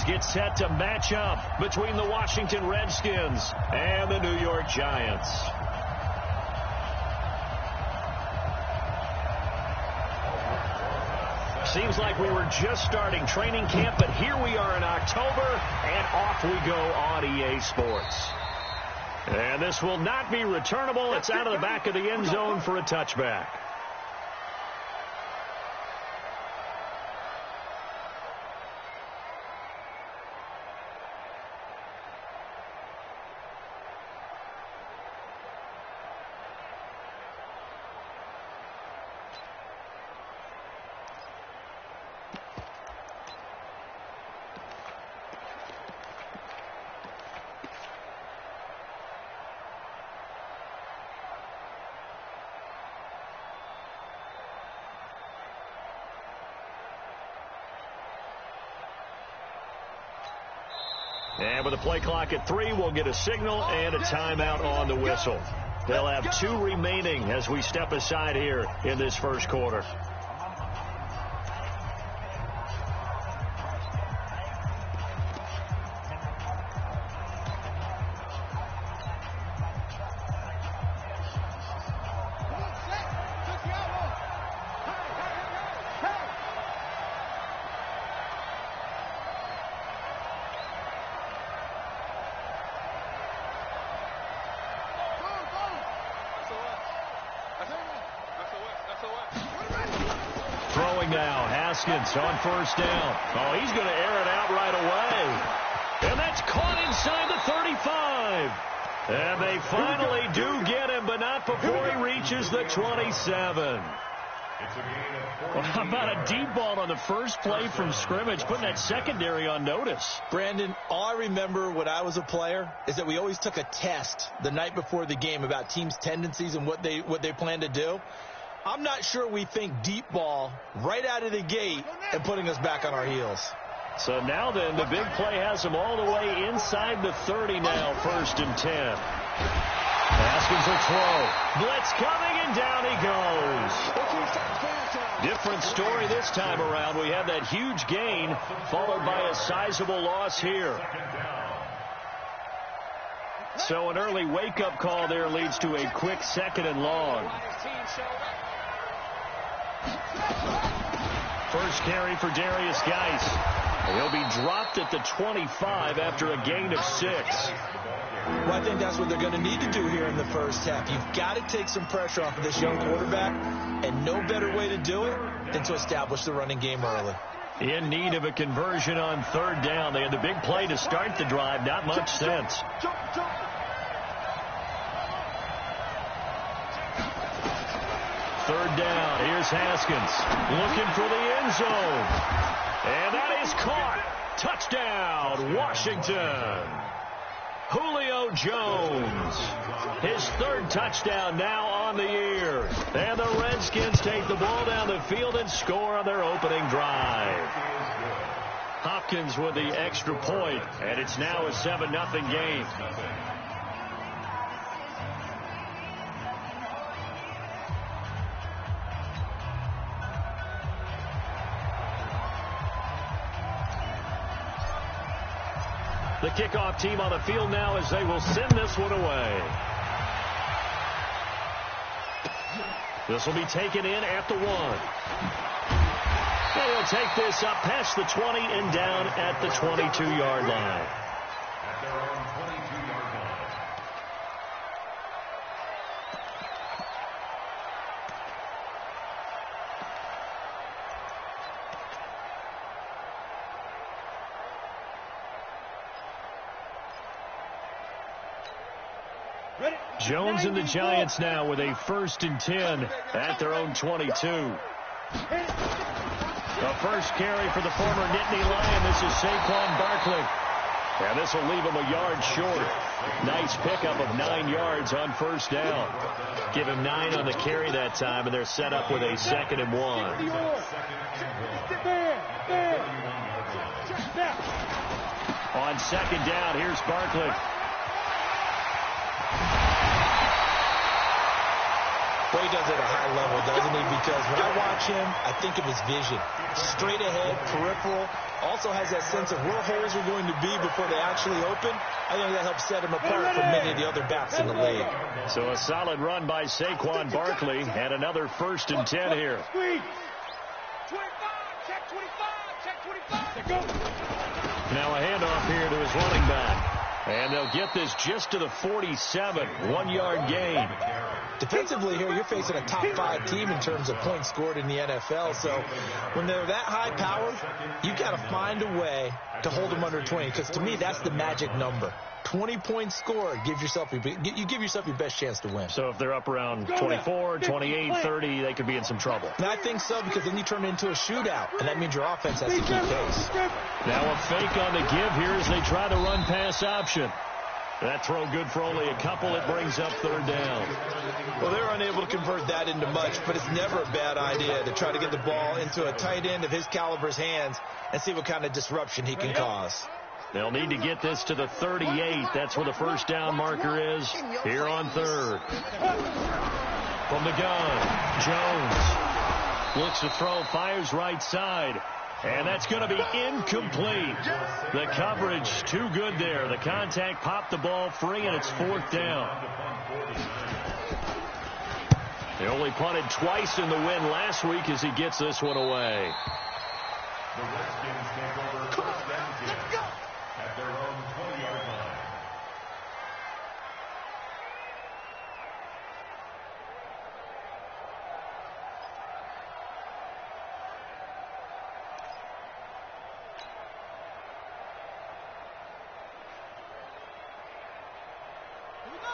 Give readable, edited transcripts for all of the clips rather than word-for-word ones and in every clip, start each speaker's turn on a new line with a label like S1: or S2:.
S1: get set to match up between the Washington Redskins and the New York Giants. Seems like we were just starting training camp, but here we are in October, and off we go on EA Sports. And this will not be returnable. It's out of the back of the end zone for a touchback. And with the play clock at 3, we'll get a signal and a timeout on the whistle. They'll have 2 remaining as we step aside here in this first quarter. Throwing now, Haskins on first down. Oh, he's going to air it out right away. And that's caught inside the 35. And they finally do get him, but not before he reaches the 27. Well, how about a deep ball on the first play from scrimmage, putting that secondary on notice?
S2: Brandon, all I remember when I was a player is that we always took a test the night before the game about teams' tendencies and what they plan to do. I'm not sure we think deep ball right out of the gate and putting us back on our heels.
S1: So now then, the big play has them all the way inside the 30 now, 1st and 10. Haskins will throw. Blitz coming, and down he goes. Different story this time around. We had that huge gain followed by a sizable loss here. So an early wake-up call there leads to a quick 2nd and long. First carry for Darius Geis. He'll be dropped at the 25 after a gain of 6.
S2: Well, I think that's what they're going to need to do here in the first half. You've got to take some pressure off of this young quarterback, and no better way to do it than to establish the running game early.
S1: In need of a conversion on 3rd down. They had the big play to start the drive. Not much sense. Third down. Here's Haskins looking for the end zone. And that is caught. Touchdown, Washington. Julio Jones. His 3rd touchdown now on the year. And the Redskins take the ball down the field and score on their opening drive. Hopkins with the extra point, and it's now a 7-0 game. The kickoff team on the field now as they will send this one away. This will be taken in at the 1. And he'll take this up past the 20 and down at the 22-yard line. Jones and the Giants now with a 1st and 10 at their own 22. The first carry for the former Nittany Lion. This is Saquon Barkley. And this will leave him a yard short. Nice pickup of 9 yards on 1st down. Give him 9 on the carry that time, and they're set up with a 2nd and 1. On 2nd down, here's Barkley.
S2: Well, he does it at a high level, doesn't he? Because when I watch him, I think of his vision. Straight ahead, peripheral. Also has that sense of where holes are going to be before they actually open. I think that helps set him apart from many of the other backs in the league.
S1: So a solid run by Saquon Barkley and another 1st and 10 here.
S3: 25, check 25, check 25.
S1: Now a handoff here to his running back. And they'll get this just to the 47, 1-yard gain.
S2: Defensively here, you're facing a top 5 team in terms of points scored in the NFL. So when they're that high powered, you've got to find a way to hold them under 20. Because to me, that's the magic number. 20 points scored gives yourself you give yourself your best chance to win.
S1: So if they're up around 24, 28, 30, they could be in some trouble.
S2: And I think so, because then you turn it into a shootout, and that means your offense has to keep pace.
S1: Now a fake on the give here as they try to run pass option. That throw good for only a couple. It brings up 3rd down.
S2: Well, they're unable to convert that into much, but it's never a bad idea to try to get the ball into a tight end of his caliber's hands and see what kind of disruption he can cause.
S1: They'll need to get this to the 38. That's where the 1st down marker is here on 3rd. From the gun, Jones looks to throw, fires right side. And that's going to be incomplete. The coverage too good there. The contact popped the ball free, and it's 4th down. They only punted twice in the win last week as he gets this one away.
S3: The Redskins take over 1st and 10 at their own 20-yard line.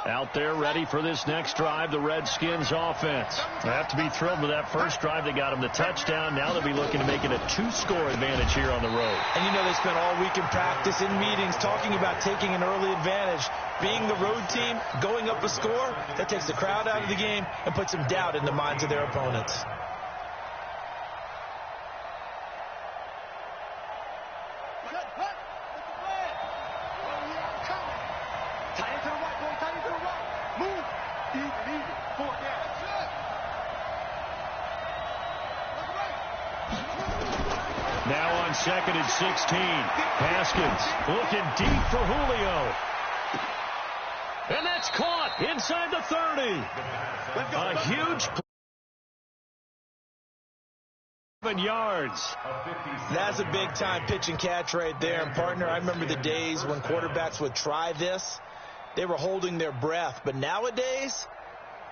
S1: Out there ready for this next drive, the Redskins offense. They have to be thrilled with that first drive. They got them the touchdown. Now they'll be looking to make it a 2-score advantage here on the road.
S2: And you know they spent all week in practice, in meetings, talking about taking an early advantage. Being the road team, going up a score, that takes the crowd out of the game and puts some doubt in the minds of their opponents.
S1: Now on 2nd and 16. Haskins looking deep for Julio. And that's caught inside the 30. A huge 7 yards.
S2: That's a big-time pitch and catch right there. And, partner, I remember the days when quarterbacks would try this. They were holding their breath. But nowadays,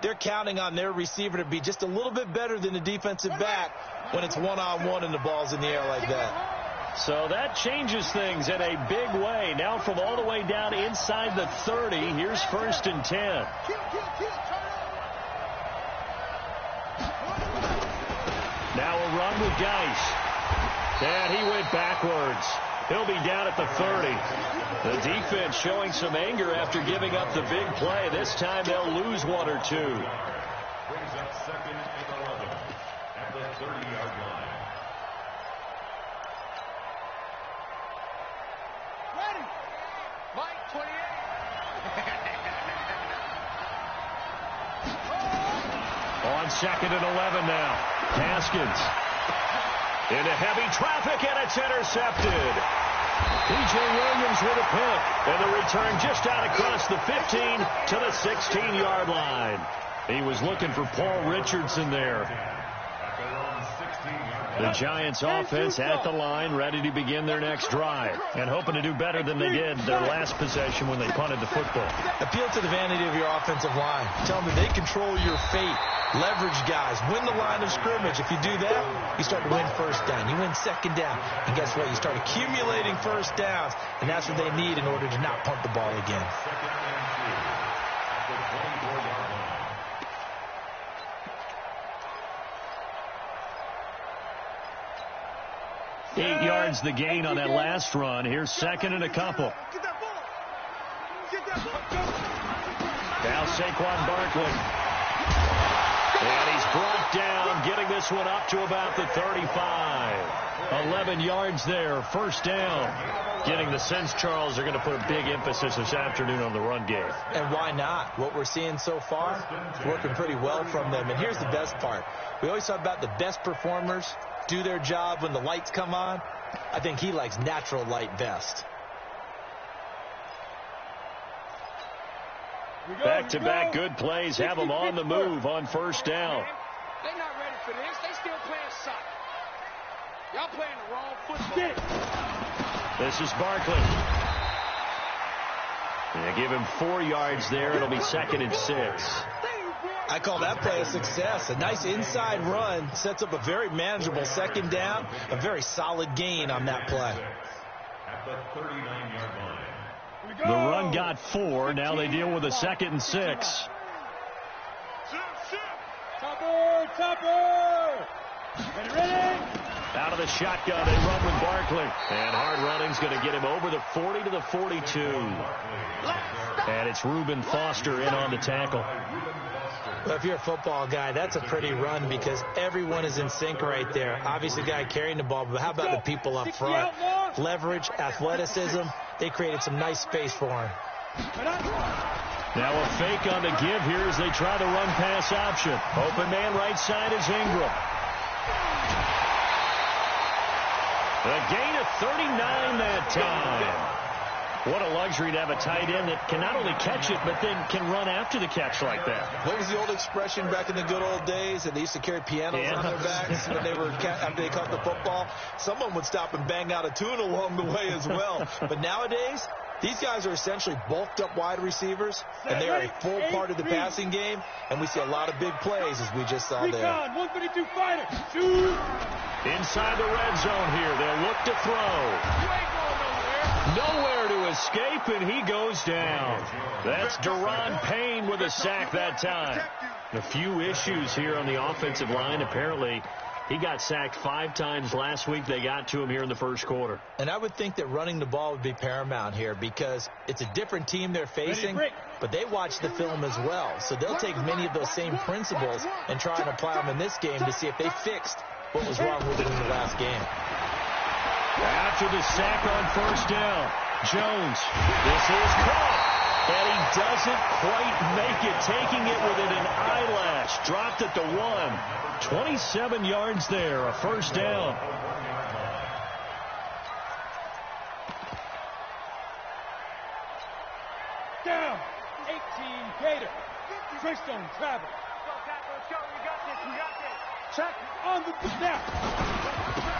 S2: they're counting on their receiver to be just a little bit better than the defensive back when it's one-on-one and the ball's in the air like that.
S1: So that changes things in a big way. Now from all the way down inside the 30, here's 1st and 10. Now a run with Geis. And he went backwards. He'll be down at the 30. The defense showing some anger after giving up the big play. This time they'll lose 1 or 2.
S3: Brings up 2nd and 11 at the 30-yard line.
S4: Ready. Mike, 28.
S1: On 2nd and 11 now. Haskins into heavy traffic, and it's intercepted. P.J. Williams with a pick, and the return just out across the 15 to the 16-yard line. He was looking for Paul Richardson there. The Giants offense at the line, ready to begin their next drive, and hoping to do better than they did their last possession when they punted the football.
S2: Appeal to the vanity of your offensive line. Tell them that they control your fate. Leverage guys. Win the line of scrimmage. If you do that, you start to win 1st down. You win 2nd down. And guess what? You start accumulating 1st downs, and that's what they need in order to not punt the ball again.
S1: 8 yards the gain on that last run. Here's 2nd and a couple. Now Saquon Barkley. And he's brought down, getting this one up to about the 35. 11 yards there, first down. Getting the sense, Charles, are going to put a big emphasis this afternoon on the run game.
S2: And why not? What we're seeing so far, working pretty well from them. And here's the best part. We always talk about the best performers do their job when the lights come on. I think he likes natural light best.
S1: Back-to-back good plays have them on the move on first down.
S4: They're not ready for this. They still playing soccer. Y'all playing the wrong football.
S1: This is Barkley. They give him 4 yards there. It'll be 2nd and 6.
S2: I call that play a success. A nice inside run sets up a very manageable second down. A very solid gain on that play.
S3: At the 39-yard line.
S1: The run got 4. Now they deal with a 2nd and 6.
S4: Topper! Ready?
S1: Out of the shotgun, they run with Barkley. And hard running's going to get him over the 40 to the 42. And it's Reuben Foster in on the tackle.
S2: Well, if you're a football guy, that's a pretty run because everyone is in sync right there. Obviously, the guy carrying the ball, but how about the people up front? Leverage, athleticism. They created some nice space for him.
S1: Now a fake on the give here as they try the run-pass option. Open man right side is Ingram. A gain of 39 that time. What a luxury to have a tight end that can not only catch it, but then can run after the catch like that.
S2: What was the old expression back in the good old days? And they used to carry pianos on their backs when they were after they caught the football. Someone would stop and bang out a tune along the way as well. But nowadays, these guys are essentially bulked up wide receivers, and they are a full part of the passing game. And we see a lot of big plays as we just saw there.
S4: 152 fighter. Shoot.
S1: Inside the red zone here, they'll look to throw. Nowhere to escape, and he goes down. That's Deron Payne with a sack that time. A few issues here on the offensive line. Apparently, he got sacked 5 times last week. They got to him here in the first quarter.
S2: And I would think that running the ball would be paramount here because it's a different team they're facing, but they watch the film as well. So they'll take many of those same principles and try and apply them in this game to see if they fixed what was wrong with it in the last game.
S1: After the sack on first down, Jones, this is caught, and he doesn't quite make it, taking it within an eyelash, dropped at the 1. 27 yards there, a first down.
S4: Down. 18 Gator. Treystone Travis. Let's go. We got this. Check on the snap.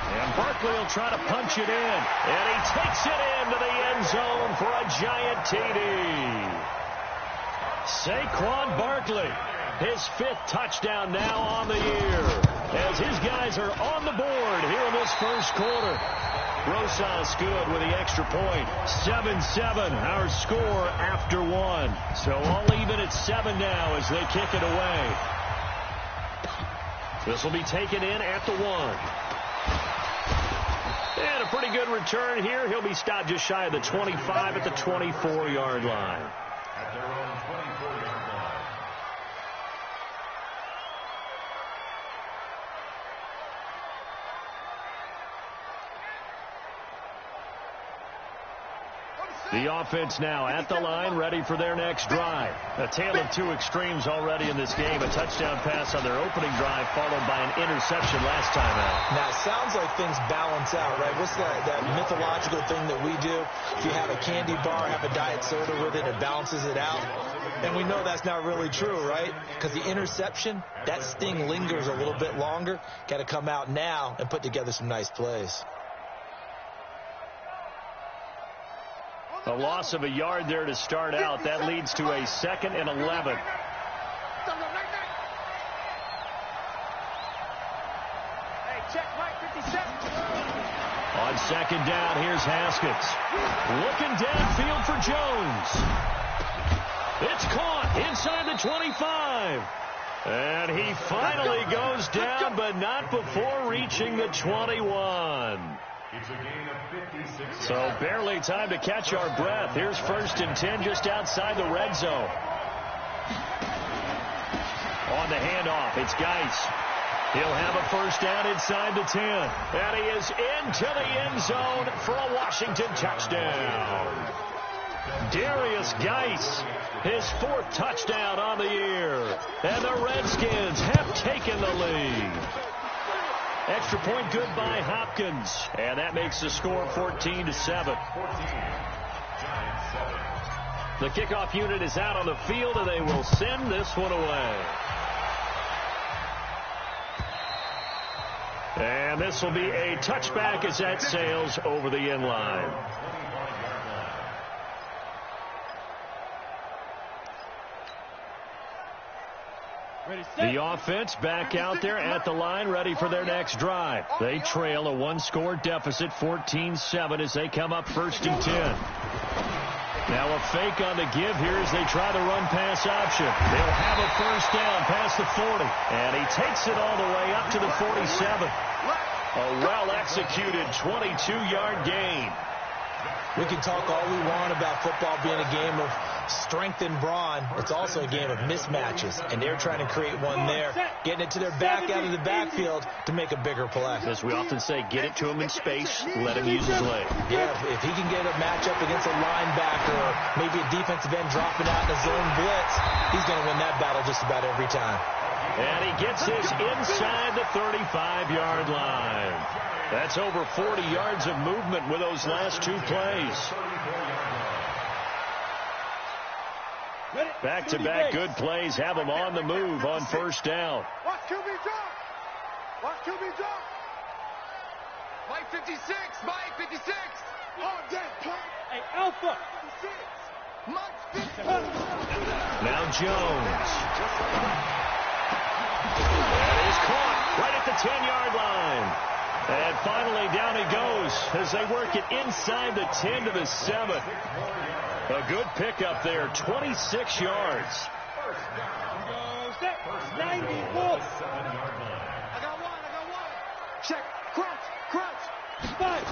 S1: And Barkley will try to punch it in. And he takes it into the end zone for a giant TD. Saquon Barkley, his 5th touchdown now on the year. As his guys are on the board here in this first quarter. Rosas good with the extra point. 7-7, our score after 1. So all even at 7 now as they kick it away. This will be taken in at the 1. And a pretty good return here. He'll be stopped just shy of the 25 at the 24-yard line.
S3: At their own 24-yard line.
S1: The offense now at the line, ready for their next drive. A tale of 2 extremes already in this game. A touchdown pass on their opening drive, followed by an interception last time out.
S2: Now, it sounds like things balance out, right? What's that mythological thing that we do? If you have a candy bar, have a diet soda with it, it balances it out. And we know that's not really true, right? Because the interception, that sting lingers a little bit longer. Got to come out now and put together some nice plays.
S1: A loss of a yard there to start out. That leads to a 2nd and 11.
S4: Hey, check Mike 57.
S1: On 2nd down, here's Haskins. Looking downfield for Jones. It's caught inside the 25. And he finally goes down, but not before reaching the 21.
S3: It's a gain of 56.
S1: So barely time to catch our breath. Here's 1st and 10 just outside the red zone. On the handoff, it's Geis. He'll have a first down inside the 10. And he is into the end zone for a Washington touchdown. Darius Geis, his 4th touchdown on the year. And the Redskins have taken the lead. Extra point good by Hopkins. And that makes the score 14-7. The kickoff unit is out on the field, and they will send this one away. And this will be a touchback as that sails over the end line. The offense back out there at the line, ready for their next drive. They trail a 1-score deficit, 14-7, as they come up 1st and 10. Now a fake on the give here as they try the run-pass option. They'll have a first down past the 40. And he takes it all the way up to the 47. A well-executed 22-yard gain.
S2: We can talk all we want about football being a game of strength and brawn. It's also a game of mismatches, and they're trying to create one there, getting it to their back out of the backfield to make a bigger play.
S1: As we often say, get it to him in space, let him use his leg.
S2: Yeah, if he can get a matchup against a linebacker or maybe a defensive end dropping out in a zone blitz, he's going to win that battle just about every time.
S1: And he gets this inside the 35-yard line. That's over 40 yards of movement with those last 2 plays. Back-to-back good plays have them on the move on first down.
S4: Watch QB drop. Watch QB drop. Mike 56. Mike 56. Oh, that punt. Hey, Alpha. 56. Mike 56.
S1: Now Jones. That is caught right at the 10-yard line. And finally down he goes as they work it inside the 10 to the 7. A good pickup there, 26 yards.
S4: 94. I got one. Check. Crunch. 5.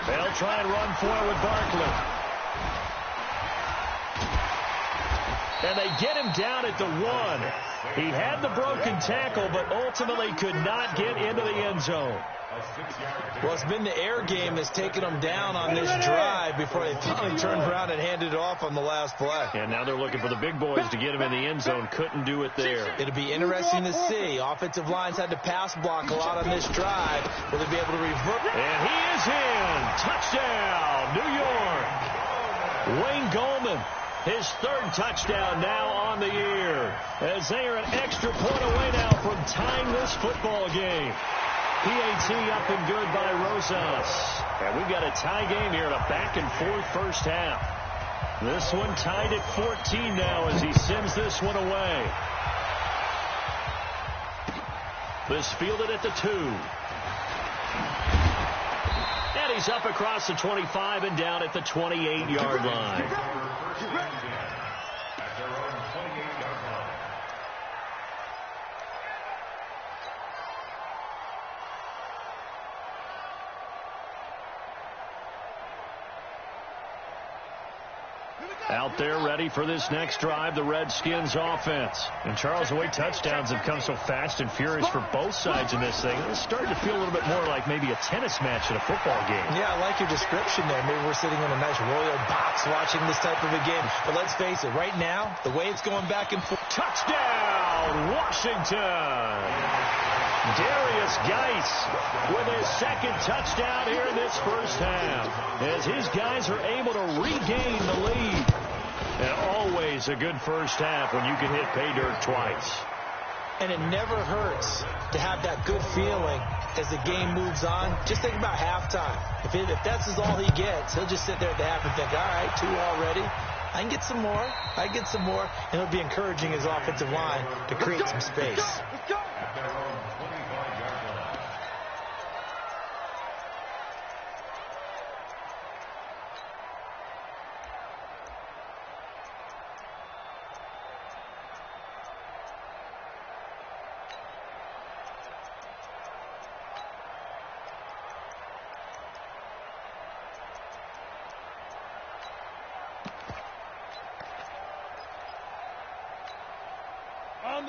S1: They'll try and run for it with Barkley. And they get him down at the 1. He had the broken tackle, but ultimately could not get into the end zone.
S2: Well, it's been the air game that's taken them down on this drive before they finally turned around and handed it off on the last play.
S1: And now they're looking for the big boys to get him in the end zone. Couldn't do it there.
S2: It'll be interesting to see. Offensive lines had to pass block a lot on this drive. Will they be able to revert?
S1: And he is in. Touchdown, New York. Wayne Goldman. His 3rd touchdown now on the year, as they are an extra point away now from tying this football game. PAT up and good by Rosas. And we've got a tie game here in a back-and-forth first half. This one tied at 14 now as he sends this one away. This fielded at the 2. And he's up across the 25 and down at the 28-yard line. Out there ready for this next drive, the Redskins offense. And Charles, the way touchdowns have come so fast and furious for both sides in this thing, it's starting to feel a little bit more like maybe a tennis match in a football game.
S2: Yeah, I like your description there. Maybe we're sitting in a nice royal box watching this type of a game. But let's face it, right now, the way it's going back and forth.
S1: Touchdown, Washington! Darius Geis with his 2nd touchdown here in this first half, as his guys are able to regain the lead. And always a good first half when you can hit pay dirt twice.
S2: And it never hurts to have that good feeling as the game moves on. Just think about halftime. If that's all he gets, he'll just sit there at the half and think, all right, 2 already. I can get some more. And he'll be encouraging his offensive line to create some space.
S4: Let's go.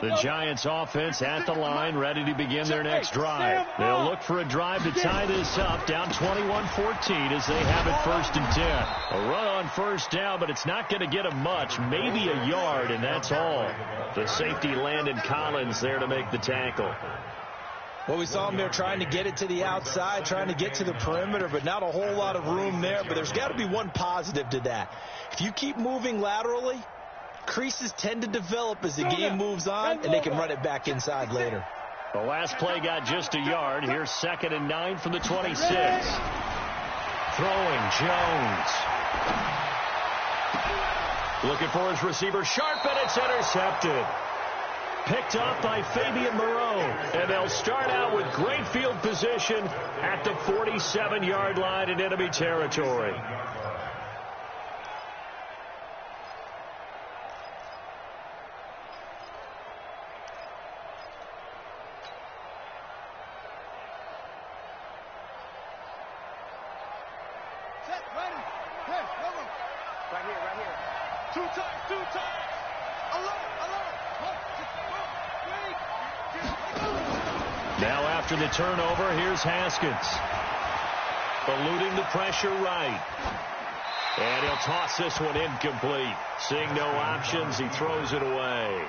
S1: The Giants offense at the line, ready to begin their next drive. They'll look for a drive to tie this up, down 21-14 as they have it 1st and 10. A run on first down, but it's not going to get them much, maybe a yard, and that's all. The safety Landon Collins there to make the tackle.
S2: Well, we saw him there trying to get it to the outside, trying to get to the perimeter, but not a whole lot of room there. But there's got to be one positive to that. If you keep moving laterally, creases tend to develop as the game moves on, and they can run it back inside later.
S1: The last play got just a yard. Here's 2nd and 9 from the 26. Throwing, Jones. Looking for his receiver, Sharp, and it's intercepted. Picked up by Fabian Moreau. And they'll start out with great field position at the 47-yard line in enemy territory. Now after the turnover, here's Haskins. Eluding the pressure right. And he'll toss this one incomplete. Seeing no options, he throws it away.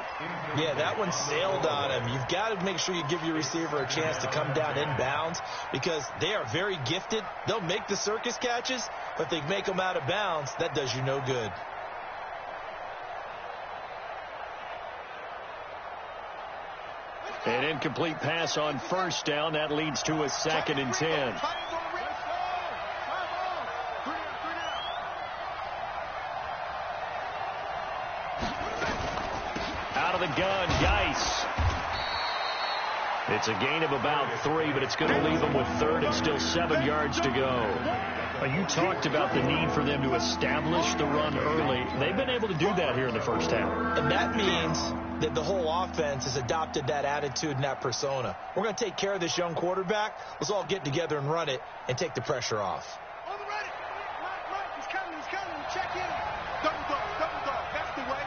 S2: Yeah, that one sailed on him. You've got to make sure you give your receiver a chance to come down inbounds because they are very gifted. They'll make the circus catches, but if they make them out of bounds, that does you no good.
S1: An incomplete pass on first down. That leads to a 2nd and 10. Out of the gun, Geis. It's a gain of about 3, but it's going to leave them with 3rd and still 7 yards to go. You talked about the need for them to establish the run early. They've been able to do that here in the first half.
S2: And that means that the whole offense has adopted that attitude and that persona. We're going to take care of this young quarterback. Let's all get together and run it and take the pressure off.
S4: On the ready. He's coming. Check in. Double dog. That's the way.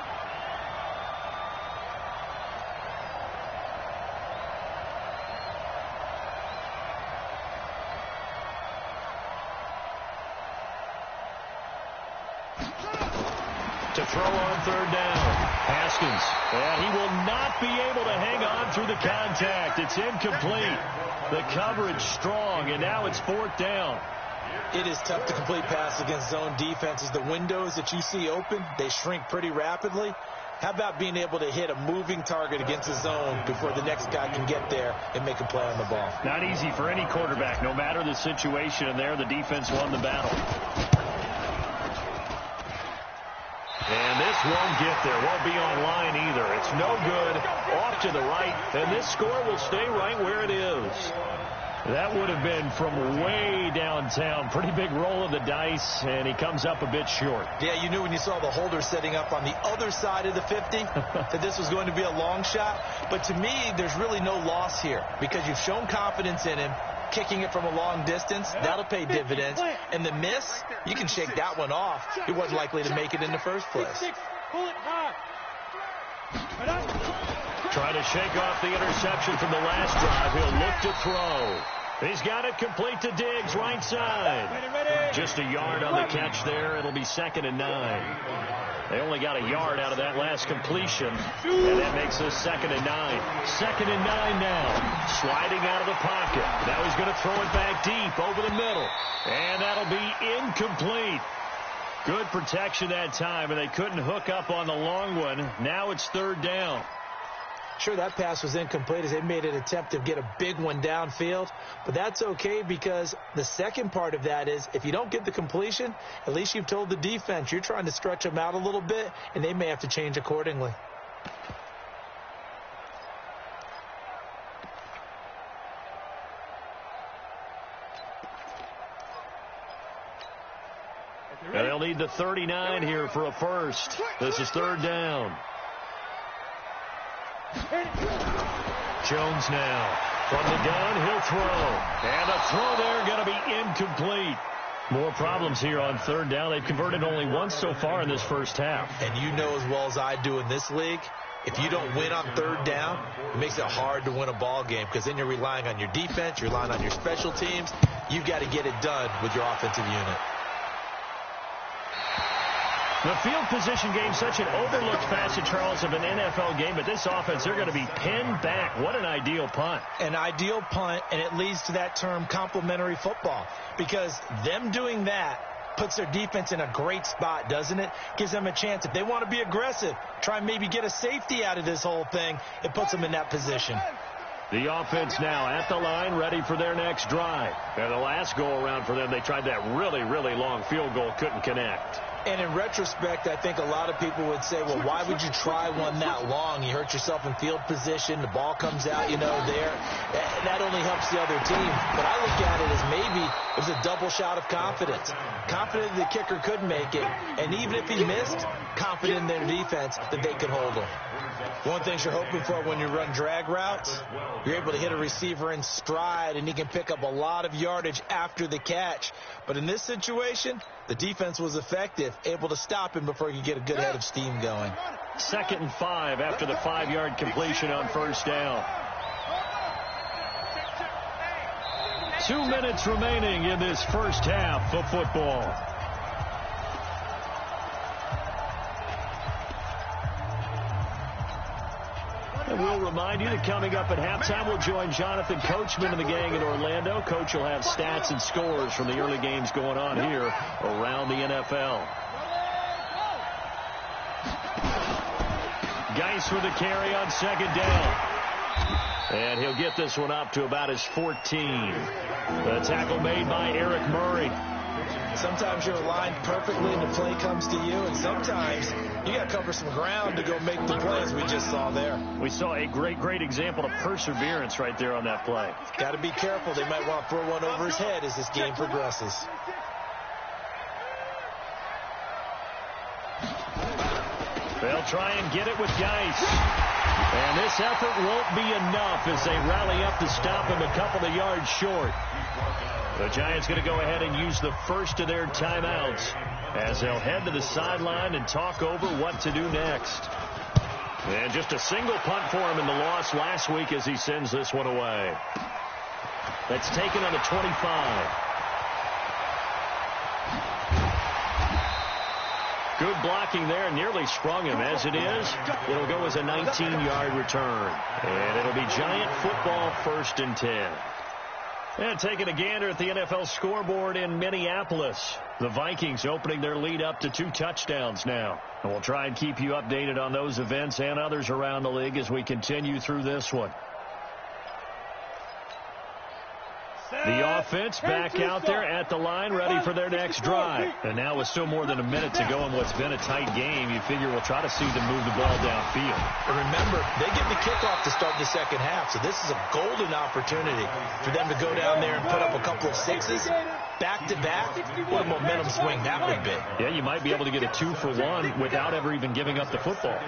S1: To throw on 3rd down. Haskins. And he will not be able to hang on through the contact. It's incomplete. The coverage strong, and now it's 4th down.
S2: It is tough to complete pass against zone defenses. The windows that you see open, they shrink pretty rapidly. How about being able to hit a moving target against the zone before the next guy can get there and make a play on the ball?
S1: Not easy for any quarterback, no matter the situation. And there, the defense won the battle. And this won't get there. Won't be online either. It's no good. Off to the right. And this score will stay right where it is. That would have been from way downtown. Pretty big roll of the dice, and he comes up a bit short.
S2: Yeah, you knew when you saw the holder setting up on the other side of the 50 that this was going to be a long shot. But to me, there's really no loss here because you've shown confidence in him. Kicking it from a long distance, that'll pay dividends. And the miss, you can shake that one off. He wasn't likely to make it in the first place.
S1: Trying to shake off the interception from the last drive. He'll look to throw. He's got it complete to Diggs, right side. Just a yard on the catch there. It'll be 2nd and 9. They only got a yard out of that last completion, and that makes this 2nd and 9. 2nd and 9 now. Sliding out of the pocket. Now he's going to throw it back deep over the middle, and that'll be incomplete. Good protection that time, and they couldn't hook up on the long one. Now it's 3rd down.
S2: Sure, that pass was incomplete as they made an attempt to get a big one downfield. But that's okay because the second part of that is if you don't get the completion, at least you've told the defense you're trying to stretch them out a little bit, and they may have to change accordingly.
S1: And they'll need the 39 here for a first. This is 3rd down. Jones now. From the gun, he'll throw. And a throw there going to be incomplete. More problems here on 3rd down. They've converted only once so far in this first half.
S2: And you know as well as I do in this league, If you don't win on third down, it makes it hard to win a ball game because then you're relying on your defense, you're relying on your special teams. You've got to get it done with your offensive unit.
S1: The field position game, such an overlooked facet, Charles, of an NFL game, but this offense, they're going to be pinned back. What an ideal punt.
S2: An ideal punt, and it leads to that term complementary football, because them doing that puts their defense in a great spot, doesn't it? Gives them a chance. If they want to be aggressive, try and maybe get a safety out of this whole thing, it puts them in that position.
S1: The offense now at the line, ready for their next drive. And the last go-around for them, they tried that really, really long field goal, couldn't connect.
S2: And in retrospect, I think a lot of people would say, well, why would you try one that long? You hurt yourself in field position. The ball comes out, there. That only helps the other team. But I look at it as maybe it was a double shot of confidence. Confident the kicker could make it. And even if he missed, confident in their defense that they could hold him. One thing you're hoping for when you run drag routes, you're able to hit a receiver in stride, and he can pick up a lot of yardage after the catch. But in this situation, the defense was effective, able to stop him before he could get a good head of steam going.
S1: 2nd and 5 after the 5-yard completion on first down. 2 minutes remaining in this first half of football. And we'll remind you that coming up at halftime, we'll join Jonathan Coachman and the gang in Orlando. Coach will have stats and scores from the early games going on here around the NFL. Geis with the carry on 2nd down. And he'll get this one up to about his 14. The tackle made by Eric Murray.
S2: Sometimes you're aligned perfectly and the play comes to you, and sometimes you got to cover some ground to go make the plays we just saw there.
S1: We saw a great example of perseverance right there on that play.
S2: Got to be careful. They might want to throw one over his head as this game progresses.
S1: They'll try and get it with Geis. And this effort won't be enough as they rally up to stop him a couple of yards short. The Giants going to go ahead and use the first of their timeouts as they'll head to the sideline and talk over what to do next. And just a single punt for him in the loss last week as he sends this one away. That's taken on the 25. Good blocking there, nearly sprung him. As it is, it'll go as a 19-yard return. And it'll be Giant football 1st and 10. And taking a gander at the NFL scoreboard in Minneapolis. The Vikings opening their lead up to 2 touchdowns now. And we'll try and keep you updated on those events and others around the league as we continue through this one. The offense back out there at the line, ready for their next drive. And now with still more than a minute to go in what's been a tight game, you figure we'll try to see them move the ball downfield.
S2: And remember, they get the kickoff to start the second half, so this is a golden opportunity for them to go down there and put up a couple of sixes back-to-back. What a momentum swing that would be.
S1: Yeah, you might be able to get a 2-for-1 without ever even giving up the football.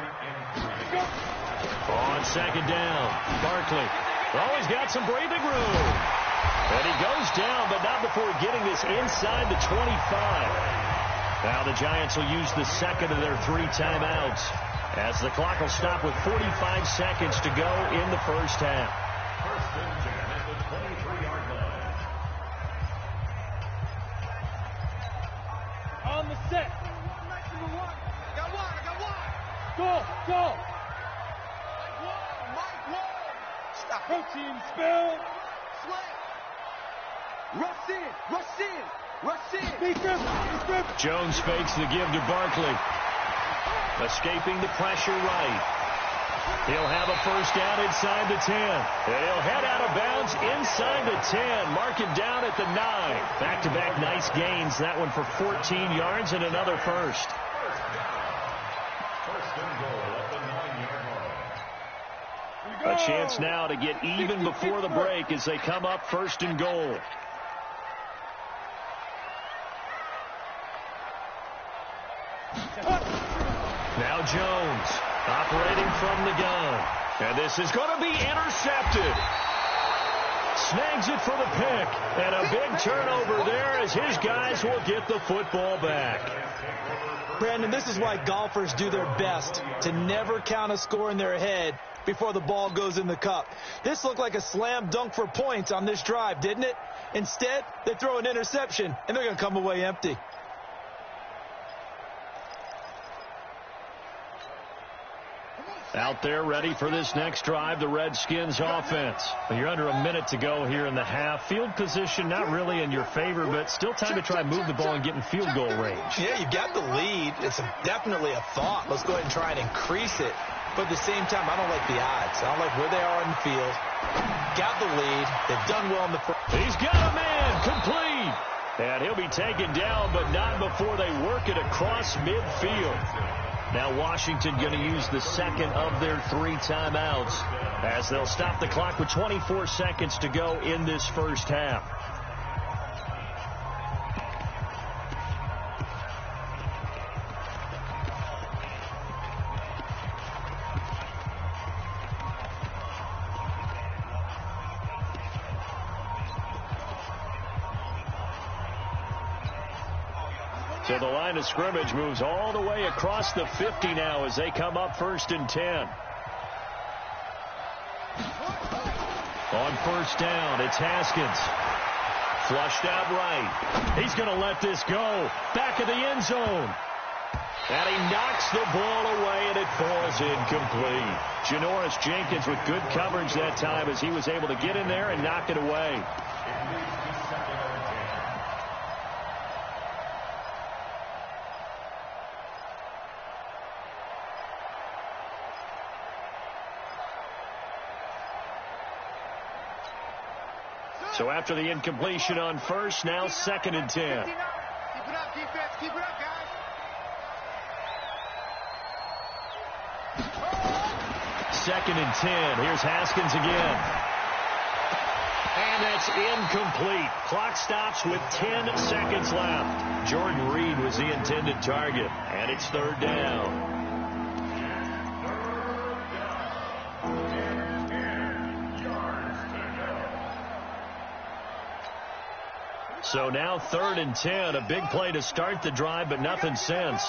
S1: On 2nd down, Barkley. Always got some breathing room. And he goes down, but not before getting this inside the 25. Now the Giants will use the second of their 3 timeouts as the clock will stop with 45 seconds to go in the first half.
S3: 1st and 10 at the 23-yard line.
S4: On the set. I got one. Go. Mike Wall. Stop. Protein spill. Slay. Rush in.
S1: Jones fakes the give to Barkley. Escaping the pressure right. He'll have a first down inside the 10. And he'll head out of bounds inside the 10. Mark him down at the 9. Back-to-back nice gains. That one for 14 yards and another first.
S3: 1st and goal at the 9-yard line.
S1: A chance now to get even before the break as they come up 1st and goal. Now Jones operating from the gun. And this is going to be intercepted. snags it for the pick. And a big turnover there as his guys will get the football back.
S2: Brandon, this is why golfers do their best to never count a score in their head before the ball goes in the cup. This looked like a slam dunk for points on this drive, didn't it? Instead, they throw an interception, and they're going to come away empty.
S1: Out there ready for this next drive, the Redskins offense. You're under a minute to go here in the half. Field position not really in your favor, but still time to try and move the ball and get in field goal range.
S2: Yeah, you got the lead. It's definitely a thought. Let's go ahead and try and increase it. But at the same time, I don't like the odds. I don't like where they are in the field. Got the lead. They've done well in the first.
S1: He's got a man complete. And he'll be taken down, but not before they work it across midfield. Now Washington going to use the second of their 3 timeouts as they'll stop the clock with 24 seconds to go in this first half. So the line of scrimmage moves all the way across the 50 now as they come up 1st and 10. On first down, it's Haskins. Flushed out right. He's going to let this go. Back of the end zone. And he knocks the ball away, and it falls incomplete. Janoris Jenkins with good coverage that time as he was able to get in there and knock it away. So after the incompletion on first, now 2nd and 10.
S4: Keep it up, defense. Keep it up, guys.
S1: 2nd and 10. Here's Haskins again. And that's incomplete. Clock stops with 10 seconds left. Jordan Reed was the intended target. And it's 3rd down. So now 3rd and 10. A big play to start the drive, but nothing since.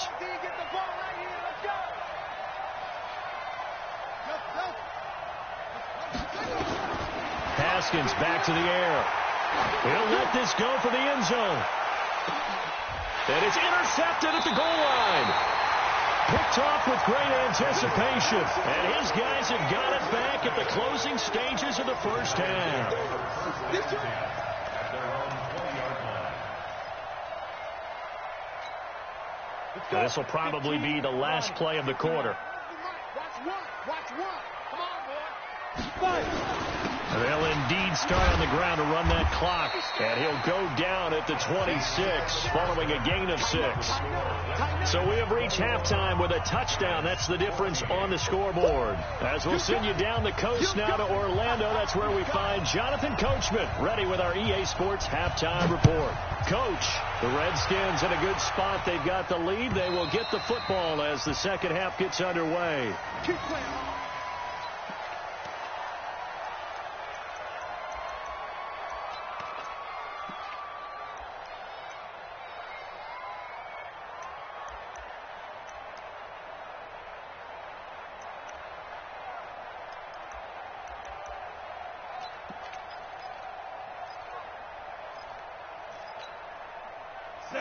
S1: Haskins back to the air. He'll let this go for the end zone. And it's intercepted at the goal line. Picked off with great anticipation. And his guys have got it back at the closing stages of the first half. This will probably be the last play of the quarter.
S4: Watch one. Come on, boy.
S1: They'll indeed start on the ground to run that clock. And he'll go down at the 26 following a gain of 6. So we have reached halftime with a touchdown. That's the difference on the scoreboard. As we'll send you down the coast now to Orlando, that's where we find Jonathan Coachman ready with our EA Sports halftime report. Coach, the Redskins in a good spot. They've got the lead. They will get the football as the second half gets underway.
S4: Keep playing.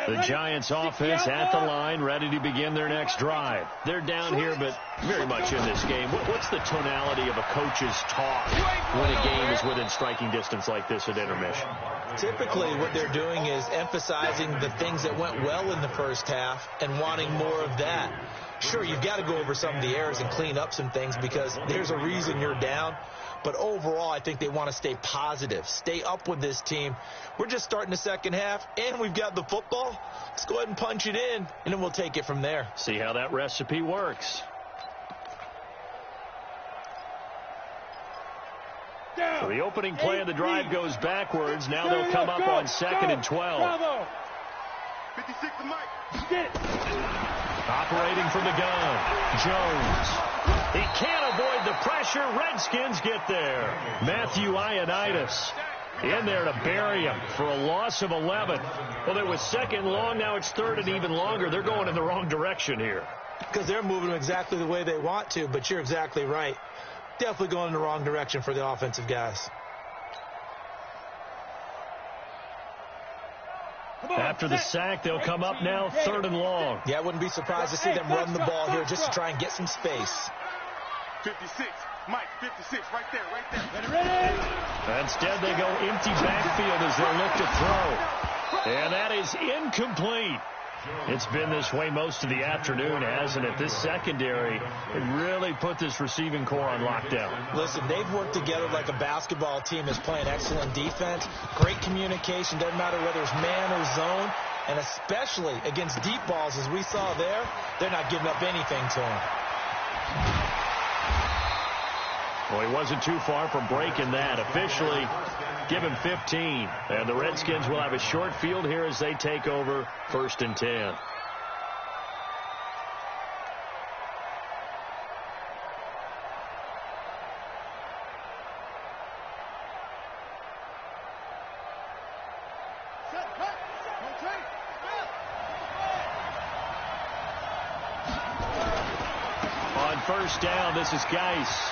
S1: The Giants offense at the line, ready to begin their next drive. They're down here, but very much in this game. What's the tonality of a coach's talk when a game is within striking distance like this at intermission?
S2: Typically, what they're doing is emphasizing the things that went well in the first half and wanting more of that. Sure, you've got to go over some of the errors and clean up some things because there's a reason you're down. But overall, I think they want to stay positive, stay up with this team. We're just starting the second half, and we've got the football. Let's go ahead and punch it in, and then we'll take it from there.
S1: See how that recipe works. So the opening play of the drive goes backwards. Now they'll come up on 2nd and 12.
S4: 56 to Mike.
S1: Operating from the gun, Jones. He can't avoid the pressure. Redskins get there. Matthew Ioannidis. in there to bury him for a loss of 11. Well, it was second long. Now it's third and even longer. They're going in the wrong direction here.
S2: Because they're moving exactly the way they want to, but you're exactly right. Definitely going in the wrong direction for the offensive guys.
S1: After the sack, they'll come up now third and long.
S2: Yeah, I wouldn't be surprised to see them run the ball here just to try and get some space.
S4: 56. Mike, 56, right there. Ready?
S1: Instead, they go empty backfield as they look to throw. And that is incomplete. It's been this way most of the afternoon, hasn't it? This secondary, it really put this receiving core on lockdown.
S2: Listen, they've worked together like a basketball team that's playing excellent defense. Great communication, doesn't matter whether it's man or zone. And especially against deep balls, as we saw there, they're not giving up anything to him.
S1: Well, he wasn't too far from breaking that. Officially, give him 15. And the Redskins will have a short field here as they take over 1st and 10. On 1st down, this is Geis.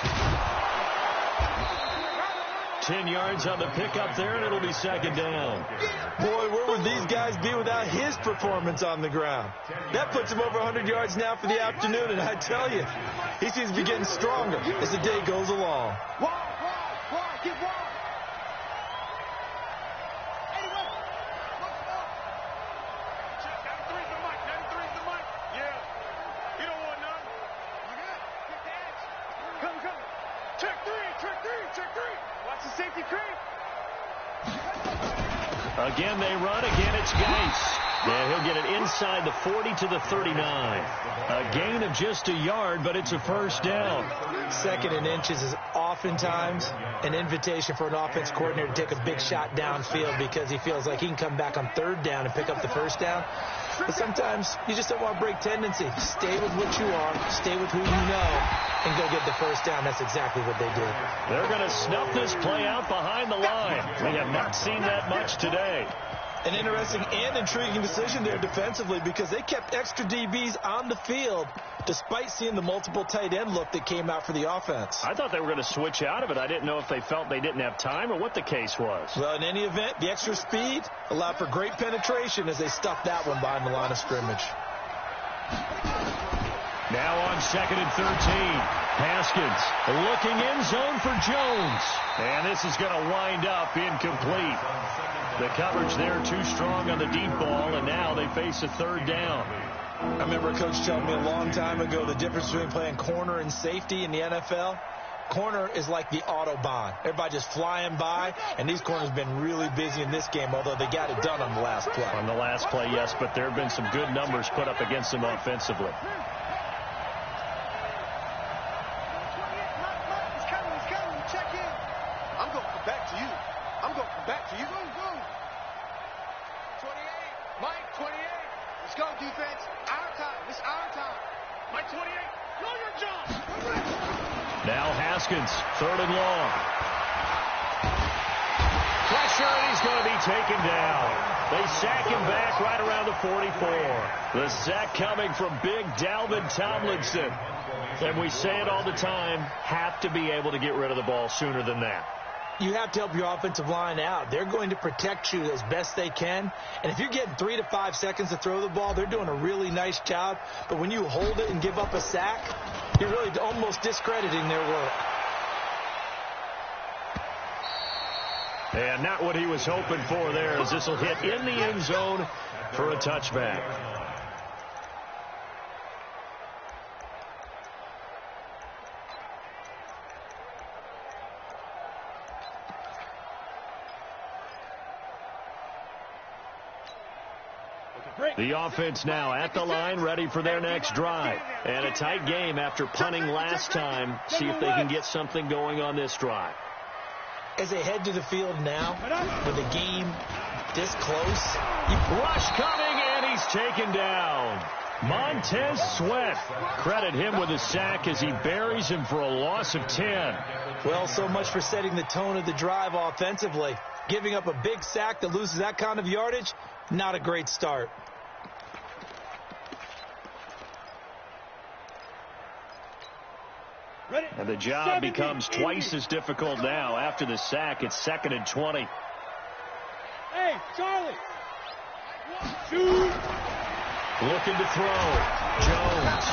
S1: 10 yards on the pickup there, and it'll be 2nd down.
S2: Boy, where would these guys be without his performance on the ground? That puts him over 100 yards now for the afternoon, and I tell you, he seems to be getting stronger as the day goes along.
S4: Wide, get wide. Check, 93's the mic, 93's the mic. Yeah, he don't want none. Get the edge. Come. Check three. Watch the safety creep.
S1: Again, they run. Again, it's Geis. Yeah, he'll get it inside the 40 to the 39. A gain of just a yard, but it's a 1st down.
S2: 2nd and inches is oftentimes an invitation for an offense coordinator to take a big shot downfield because he feels like he can come back on 3rd down and pick up the 1st down. But sometimes you just don't want to break tendency. Stay with what you are, stay with who you know, and go get the 1st down. That's exactly what they did.
S1: They're going to snuff this play out behind the line. We have not seen that much today.
S2: An interesting and intriguing decision there defensively because they kept extra DBs on the field despite seeing the multiple tight end look that came out for the offense.
S1: I thought they were going to switch out of it. I didn't know if they felt they didn't have time or what the case was.
S2: Well, in any event, the extra speed allowed for great penetration as they stuffed that one behind the line of scrimmage.
S1: Now on 2nd and 13. Haskins looking in zone for Jones. And this is going to wind up incomplete. The coverage there too strong on the deep ball, and now they face a 3rd down.
S2: I remember a coach telling me a long time ago the difference between playing corner and safety in the NFL. Corner is like the Autobahn. Everybody just flying by, and these corners have been really busy in this game, although they got it done on the last play.
S1: On the last play, yes, but there have been some good numbers put up against them offensively.
S4: Back to you. Go. 28. Mike, 28. Let's go, defense. Our time. It's our time. Mike, 28. Know your job.
S1: Now Haskins, 3rd and long. Pressure, and he's going to be taken down. They sack him back right around the 44. The sack coming from big Dalvin Tomlinson. And we say it all the time, have to be able to get rid of the ball sooner than that.
S2: You have to help your offensive line out. They're going to protect you as best they can. And if you're getting 3 to 5 seconds to throw the ball, they're doing a really nice job. But when you hold it and give up a sack, you're really almost discrediting their work.
S1: And not what he was hoping for there, as this will hit in the end zone for a touchback. The offense now at the line, ready for their next drive. And a tight game after punting last time. See if they can get something going on this drive.
S2: As they head to the field now, with the game this close.
S1: Rush coming, and he's taken down. Montez Sweat. Credit him with a sack as he buries him for a loss of 10.
S2: Well, so much for setting the tone of the drive offensively. Giving up a big sack that loses that kind of yardage, not a great start.
S1: And the job becomes twice as difficult now. After the sack, it's 2nd and 20.
S4: Hey, Charlie. Shoot.
S1: Looking to throw. Jones.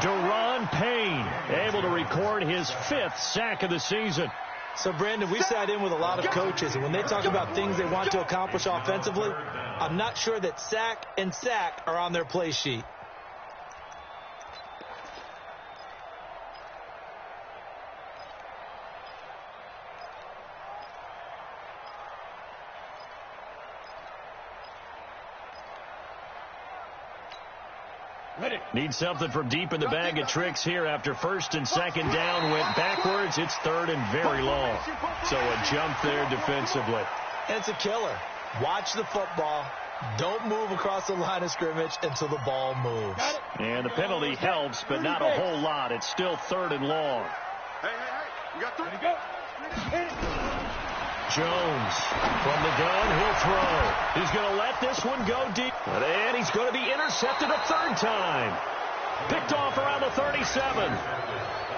S1: Deron Payne able to record his 5th sack of the season.
S2: So, Brandon, we sat in with a lot of coaches, and when they talk about things they want to accomplish offensively, I'm not sure that sack and sack are on their play sheet.
S1: Need something from deep in the bag of tricks here after 1st and 2nd down went backwards. It's 3rd and very long. So a jump there defensively.
S2: And it's a killer. Watch the football. Don't move across the line of scrimmage until the ball moves.
S1: And the penalty helps, but not a whole lot. It's still 3rd and long.
S4: Hey. You got 3 to go.
S1: Jones from the gun, he'll throw. He's going to let this one go deep. And he's going to be intercepted a 3rd time. Picked off around the 37.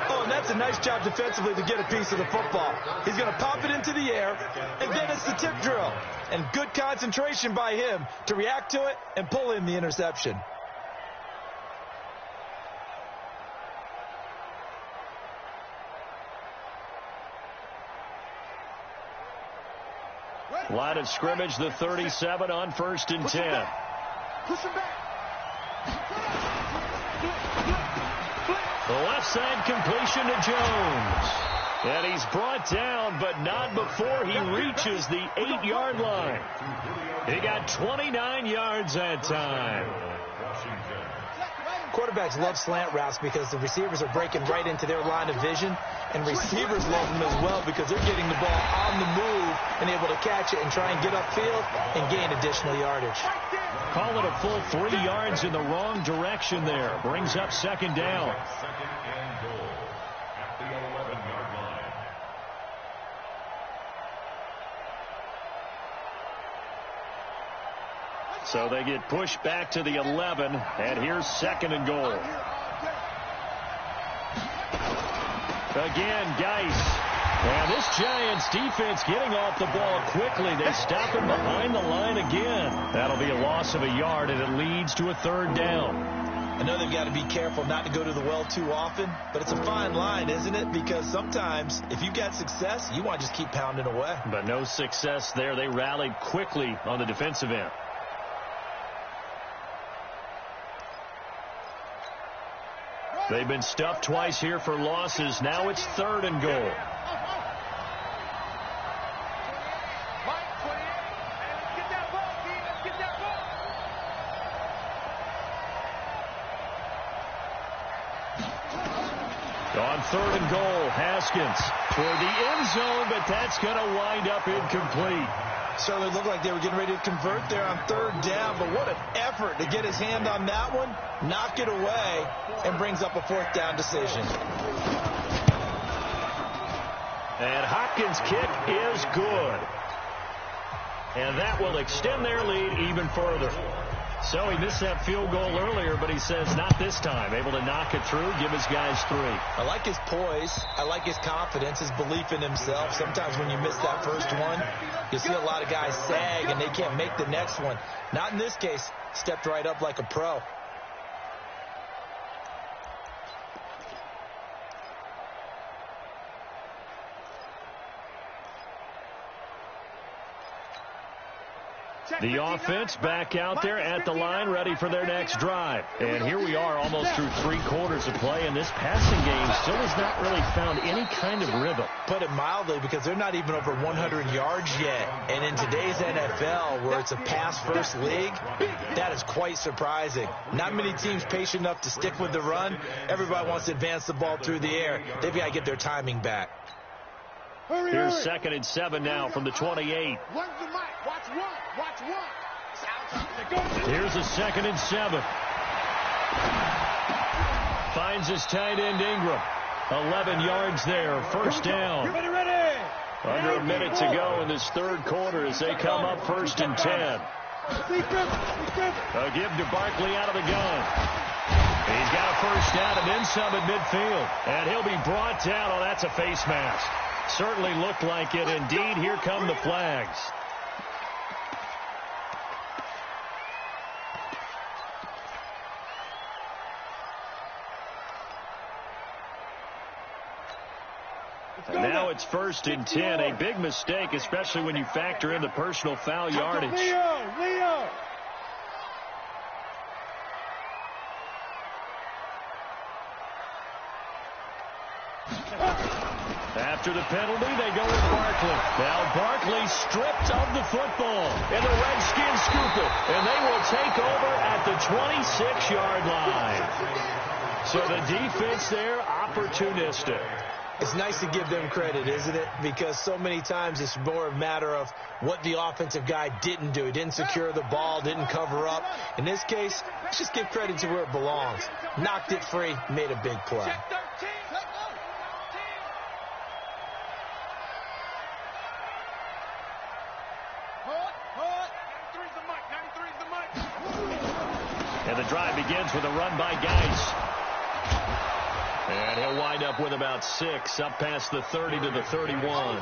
S2: Oh, and that's a nice job defensively to get a piece of the football. He's going to pop it into the air, and then it's the tip drill. And good concentration by him to react to it and pull in the interception.
S1: Line of scrimmage, the 37 on 1st and 10.
S4: Push him back.
S1: The left side completion to Jones. And he's brought down, but not before he reaches the 8-yard line. He got 29 yards that time.
S2: Quarterbacks love slant routes because the receivers are breaking right into their line of vision, and receivers love them as well because they're getting the ball on the move and able to catch it and try and get upfield and gain additional yardage.
S1: Call it a full 3 yards in the wrong direction there. Brings up 2nd down.
S3: 2nd and goal at the 11-yard line.
S1: So they get pushed back to the 11, and here's 2nd and goal. Again, Geis. And this Giants defense getting off the ball quickly. They stop him behind the line again. That'll be a loss of a yard, and it leads to a 3rd down.
S2: I know they've got to be careful not to go to the well too often, but it's a fine line, isn't it? Because sometimes if you've got success, you want to just keep pounding away.
S1: But no success there. They rallied quickly on the defensive end. They've been stuffed twice here for losses. Now it's 3rd and goal. On 3rd and goal, Haskins toward the end zone, but that's going to wind up incomplete.
S2: Certainly looked like they were getting ready to convert there on 3rd down, but what an effort to get his hand on that one, knock it away, and brings up a 4th down decision.
S1: And Hopkins' kick is good. And that will extend their lead even further. So he missed that field goal earlier, but he says not this time. Able to knock it through, give his guys 3.
S2: I like his poise. I like his confidence, his belief in himself. Sometimes when you miss that first one, you see a lot of guys sag and they can't make the next one. Not in this case. Stepped right up like a pro.
S1: The offense back out there at the line, ready for their next drive. And here we are almost through 3 quarters of play, and this passing game still has not really found any kind of rhythm.
S2: Put it mildly, because they're not even over 100 yards yet. And in today's NFL, where it's a pass-first league, that is quite surprising. Not many teams patient enough to stick with the run. Everybody wants to advance the ball through the air. They've got to get their timing back.
S1: Here's 2nd and 7 now from the 28.
S4: Watch one.
S1: Here's a 2nd and 7. Finds his tight end Ingram. 11 yards there. 1st down.
S4: Ready.
S1: Under a minute to go in this third quarter as they come up 1st and 10. A give to Barkley out of the gun. He's got a first down and then some at midfield. And he'll be brought down. Oh, that's a face mask. Certainly looked like it. Indeed, here come the flags. And now it's 1st and 10. A big mistake, especially when you factor in the personal foul yardage.
S4: Leo!
S1: After the penalty, they go with Barkley. Now Barkley stripped of the football. And the Redskins scoop it. And they will take over at the 26-yard line. So the defense there, opportunistic.
S2: It's nice to give them credit, isn't it? Because so many times it's more a matter of what the offensive guy didn't do. He didn't secure the ball, didn't cover up. In this case, let's just give credit to where it belongs. Knocked it free, made a big play.
S1: And the drive begins with a run by Geis. And he'll wind up with about 6, up past the 30 to the 31.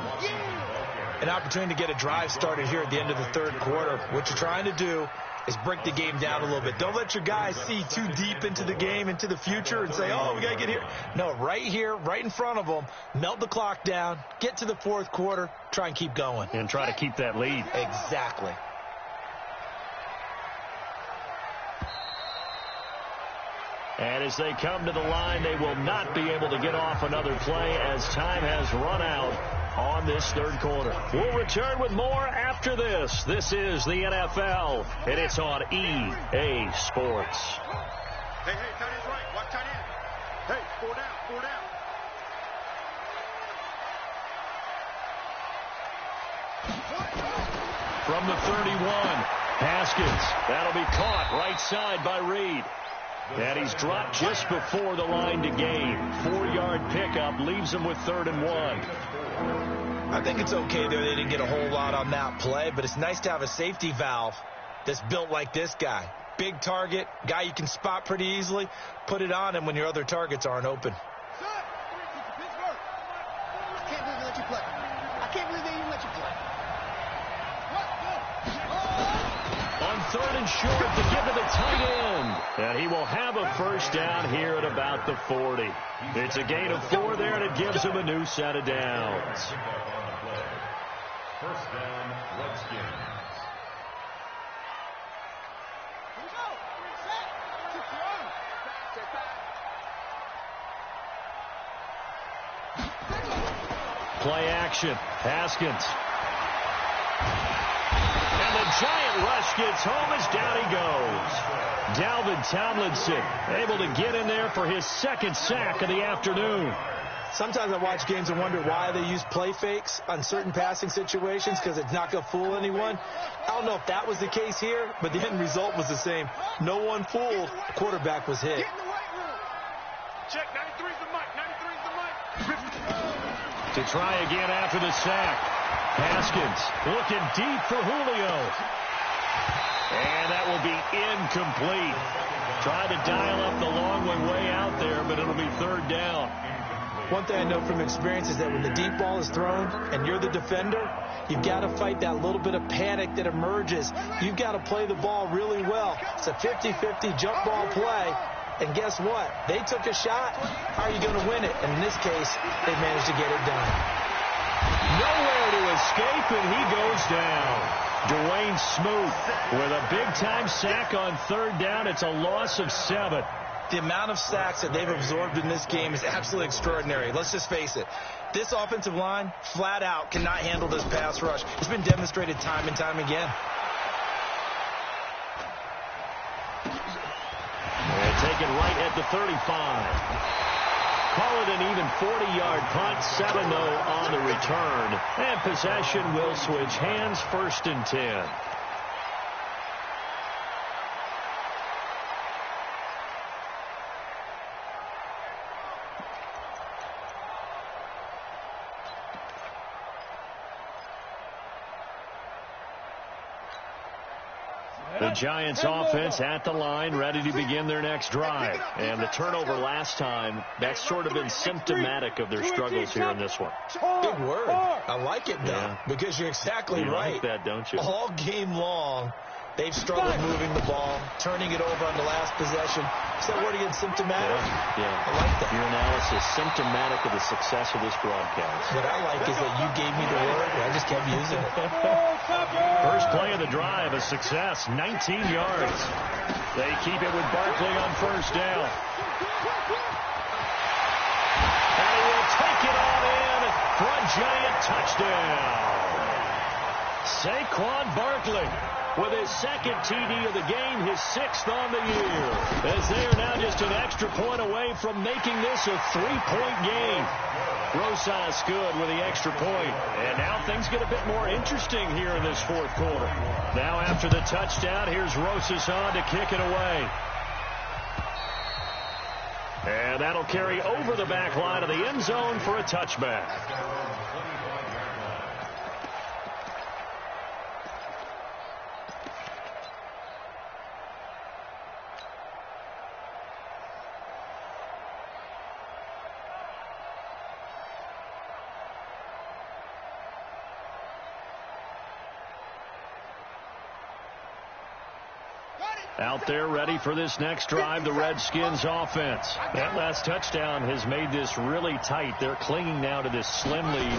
S2: An opportunity to get a drive started here at the end of the third quarter. What you're trying to do is break the game down a little bit. Don't let your guys see too deep into the game, into the future, and say, oh, we got to get here. No, right here, right in front of them, melt the clock down, get to the fourth quarter, try and keep going.
S1: And try to keep that lead.
S2: Exactly.
S1: And as they come to the line, they will not be able to get off another play as time has run out on this third quarter. We'll return with more after this. This is the NFL, and it's on EA Sports.
S4: Hey, tight end's right. Watch tight end. Hey, 4 down.
S1: From the 31, Haskins. That'll be caught right side by Reed. And he's dropped just before the line to gain. 4-yard pickup leaves him with 3rd and 1.
S2: I think it's okay there. They didn't get a whole lot on that play, but it's nice to have a safety valve that's built like this guy. Big target, guy you can spot pretty easily. Put it on him when your other targets aren't open.
S5: I can't believe they let you play. I can't believe they even let you play.
S1: On 3rd and short to give to the tight end. And he will have a first down here at about the 40. It's a gain of 4 there, and it gives him a new set of downs.
S3: First down, Redskins.
S1: Play action. Haskins. And the giant rush gets home as down he goes. Dalvin Tomlinson able to get in there for his 2nd sack of the afternoon.
S2: Sometimes I watch games and wonder why they use play fakes on certain passing situations, because it's not going to fool anyone. I don't know if that was the case here, but the end result was the same. No one fooled. The quarterback was hit.
S4: Check, 93's the mic. 93's the mic.
S1: To try again after the sack. Haskins looking deep for Julio. And that will be incomplete. Tried to dial up the long one way out there, but it'll be 3rd down.
S2: One thing I know from experience is that when the deep ball is thrown and you're the defender, you've got to fight that little bit of panic that emerges. You've got to play the ball really well. It's a 50-50 jump ball play. And guess what? They took a shot. How are you going to win it? And in this case, they managed to get it done.
S1: Nowhere to escape, and he goes down. Dwayne Smoot with a big-time sack on 3rd down. It's a loss of 7.
S2: The amount of sacks that they've absorbed in this game is absolutely extraordinary. Let's just face it. This offensive line, flat out, cannot handle this pass rush. It's been demonstrated time and time again.
S1: And taken right at the 35. Call it an even 40-yard punt, 7-0 on the return. And possession will switch hands, 1st and 10. The Giants offense at the line, ready to begin their next drive. And the turnover last time, that's sort of been symptomatic of their struggles here in this one.
S2: Big word. I like it, though, because you're exactly right.
S1: You like that, don't you?
S2: All game long, they've struggled moving the ball, turning it over on the last possession. Is that word again, symptomatic?
S1: Yeah.
S2: I like that.
S1: Your analysis, symptomatic of the success of this broadcast.
S2: What I like is that you gave me the word, and I just kept using it.
S1: First play of the drive, a success, 19 yards. They keep it with Barkley on first down. And he will take it on in for a Giant touchdown. Saquon Barkley with his second TD of the game, his 6th on the year, as they are now just an extra point away from making this a 3-point game. Rosas good with the extra point. And now things get a bit more interesting here in this fourth quarter. Now after the touchdown, here's Rosas on to kick it away. And that'll carry over the back line of the end zone for a touchback. Out there ready for this next drive, the Redskins offense. That last touchdown has made this really tight. They're clinging now to this slim lead.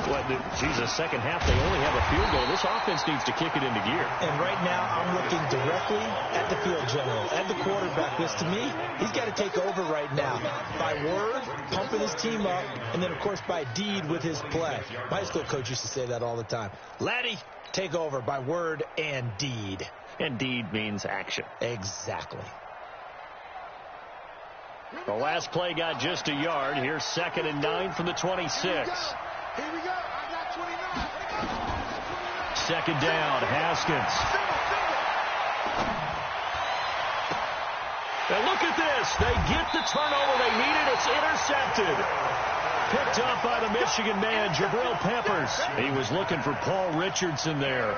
S1: Second half, they only have a field goal. This offense needs to kick it into gear.
S2: And right now, I'm looking directly at the field general, at the quarterback. Because to me, he's got to take over right now. By word, pumping his team up, and then, of course, by deed with his play. My high school coach used to say that all the time. Laddie, take over by word and deed.
S1: And deed means action.
S2: Exactly.
S1: The last play got just a yard. Here's 2nd and 9 from the 26.
S5: Here we go. I got 29.
S1: Second down, Haskins. And look at this. They get the turnover they needed. It's intercepted. Picked up by the Michigan man, Jabril Peppers. He was looking for Paul Richardson there.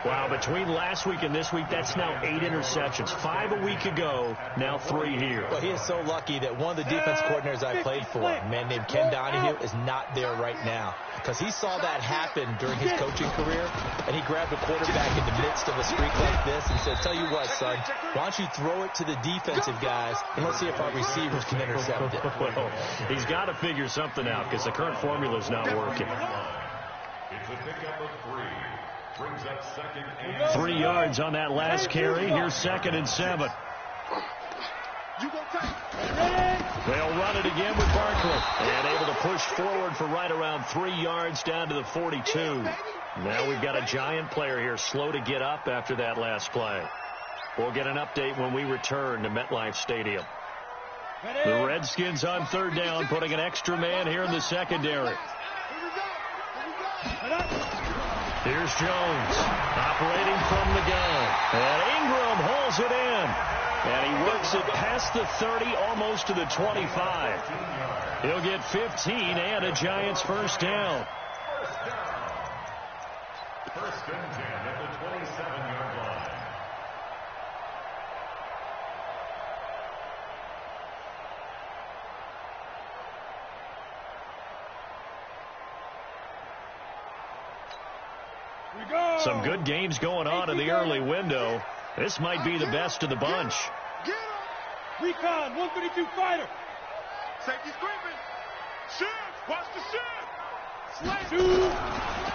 S1: Wow, between last week and this week, that's now 8 interceptions. 5 a week ago, now 3 here.
S2: Well, he is so lucky that one of the defense coordinators I played for, a man named Ken Donahue, is not there right now. Because he saw that happen during his coaching career, and he grabbed the quarterback in the midst of a streak like this and said, tell you what, son, why don't you throw it to the defensive guys, and let's see if our receivers can intercept it.
S1: Well, he's got to figure something out because the current formula is not working.
S3: It's a pickup of 3. Brings up 2nd and
S1: 3 yards on that last carry. Here's 2nd and 7. They'll run it again with Barkley. And able to push forward for right around 3 yards down to the 42. Now we've got a Giant player here slow to get up after that last play. We'll get an update when we return to MetLife Stadium. The Redskins on 3rd down, putting an extra man here in the secondary. Here's Jones, operating from the gun. And Ingram holds it in. And he works it past the 30, almost to the 25. He'll get 15 and a Giants first down.
S3: First and 10 at the 27-yard line.
S1: Some good games going on in the early window. This might be the best of the bunch.
S4: Get him! Recon, 132 fighter. Safety scraping. Shift! Watch the shift!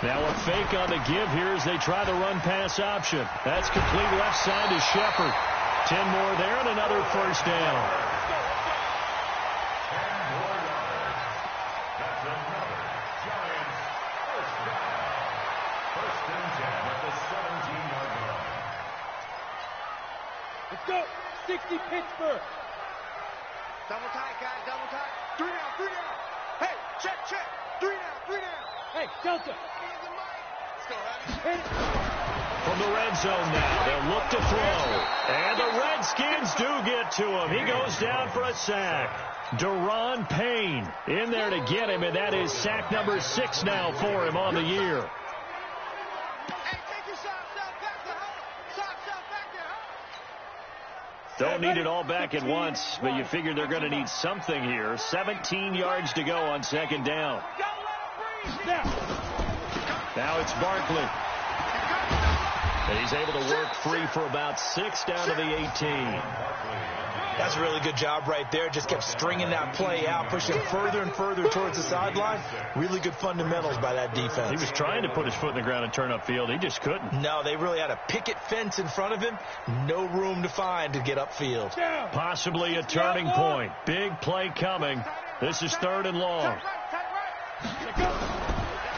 S1: Now a fake on the give here as they try the run-pass option. That's complete left side to Shepard. 10 more there and another first down.
S4: Go! 60 Pittsburgh. Double tight, guys. Double tight. 3 down, 3 down. Hey, check. 3 down. Hey, Delta. Let's go, Honey.
S1: From the red zone now, they'll look to throw. And the Redskins do get to him. He goes down for a sack. Deron Payne in there to get him, and that is sack number 6 now for him on the year.
S5: Hey, take your shots out back there, huh? Shots out back there, huh?
S1: Don't need it all back at once, but you figure they're going to need something here. 17 yards to go on second down. Now it's Barkley. And he's able to work free for about 6 down to the 18.
S2: That's a really good job right there. Just kept stringing that play out, pushing further and further towards the sideline. Really good fundamentals by that defense.
S1: He was trying to put his foot in the ground and turn upfield. He just couldn't.
S2: No, they really had a picket fence in front of him. No room to find to get upfield.
S1: Possibly a turning point. Big play coming. This is 3rd and long.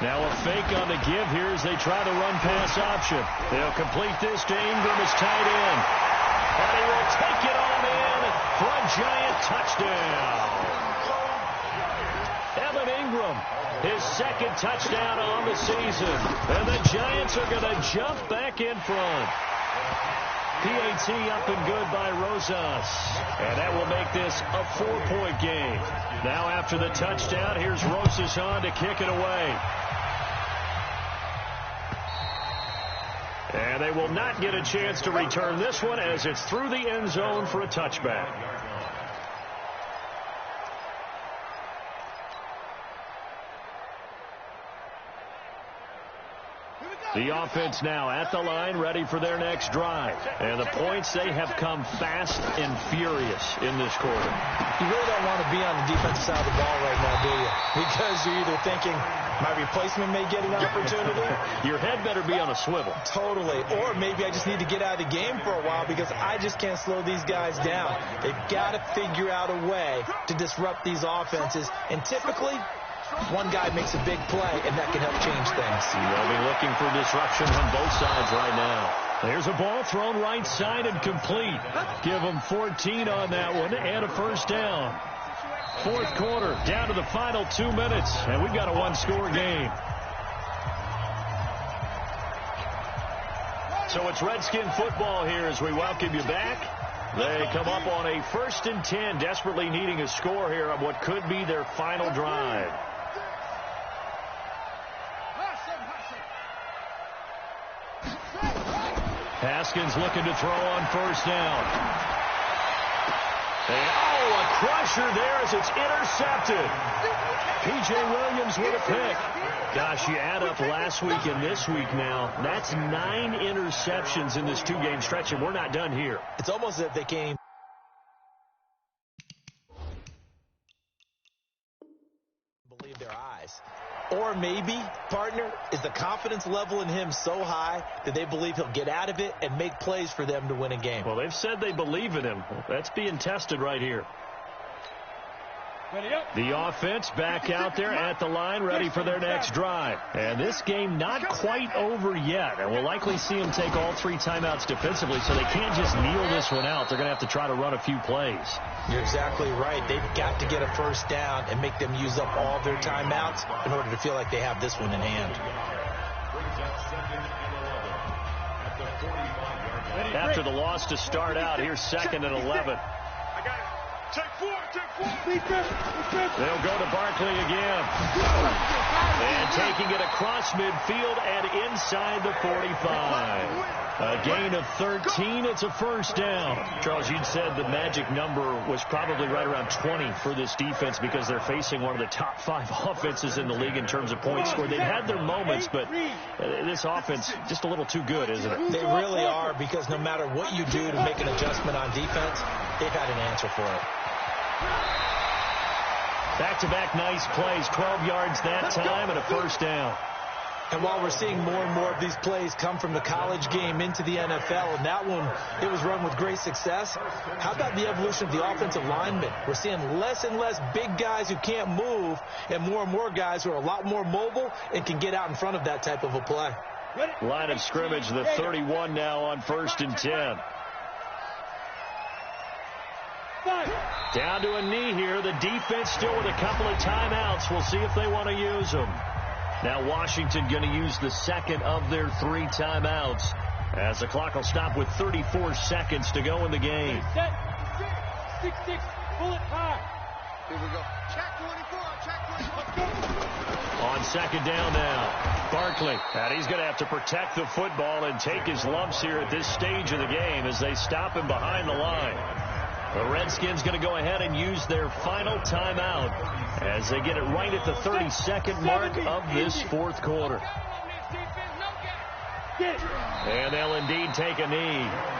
S1: Now a fake on the give here as they try the run-pass option. They'll complete this to Ingram as tight end. And he will take it on in for a giant touchdown. Evan Ingram, his 2nd touchdown on the season. And the Giants are going to jump back in front. PAT up and good by Rosas. And that will make this a 4-point game. Now after the touchdown, here's Rosas on to kick it away. And they will not get a chance to return this one as it's through the end zone for a touchback. The offense now at the line, ready for their next drive. And the points, they have come fast and furious in this quarter.
S2: You really don't want to be on the defensive side of the ball right now, do you? Because you're either thinking, my replacement may get an opportunity.
S1: Your head better be on a swivel.
S2: Totally. Or maybe I just need to get out of the game for a while because I just can't slow these guys down. They've got to figure out a way to disrupt these offenses. And typically, one guy makes a big play, and that can help change things.
S1: They'll be looking for disruption on both sides right now. There's a ball thrown right side and complete. Give them 14 on that one and a first down. 4th quarter, down to the final 2 minutes, and we've got a 1-score game. So it's Redskin football here as we welcome you back. They come up on a 1st and 10, desperately needing a score here on what could be their final drive. Haskins looking to throw on 1st down. And, a crusher there as it's intercepted. P.J. Williams with a pick. Gosh, you add up last week and this week now, that's 9 interceptions in this 2-game stretch, and we're not done here.
S2: It's almost as if they can't believe their eyes. Or maybe, partner, is the confidence level in him so high that they believe he'll get out of it and make plays for them to win a game.
S1: Well, they've said they believe in him. That's being tested right here. The offense back out there at the line, ready for their next drive. And this game not quite over yet. And we'll likely see them take all 3 timeouts defensively, so they can't just kneel this one out. They're going to have to try to run a few plays.
S2: You're exactly right. They've got to get a first down and make them use up all their timeouts in order to feel like they have this one in hand.
S1: After the loss to start out, here's 2nd and 11.
S4: Take 4.
S1: They'll go to Barkley again. And taking it across midfield and inside the 45. A gain of 13. It's a first down. Charles, you'd said the magic number was probably right around 20 for this defense because they're facing one of the top 5 offenses in the league in terms of points scored. They've had their moments, but this offense just a little too good, isn't it?
S2: They really are, because no matter what you do to make an adjustment on defense, they've had an answer for it.
S1: Back-to-back nice plays, 12 yards that time and a first down.
S2: And while we're seeing more and more of these plays come from the college game into the NFL, and that one, it was run with great success, how about the evolution of the offensive linemen? We're seeing less and less big guys who can't move and more guys who are a lot more mobile and can get out in front of that type of a play.
S1: Line of scrimmage, the 31 now on 1st and 10. Down to a knee here. The defense still with a couple of timeouts. We'll see if they want to use them. Now Washington going to use the 2nd of their 3 timeouts as the clock will stop with 34 seconds to go in the game.
S4: Set. 6-6. Bullet high.
S5: Here we go. Check 24. Check 24.
S1: On second down now, Barkley. And he's going to have to protect the football and take his lumps here at this stage of the game as they stop him behind the line. The Redskins going to go ahead and use their final timeout as they get it right at the 32nd mark of this fourth quarter. And they'll indeed take a knee.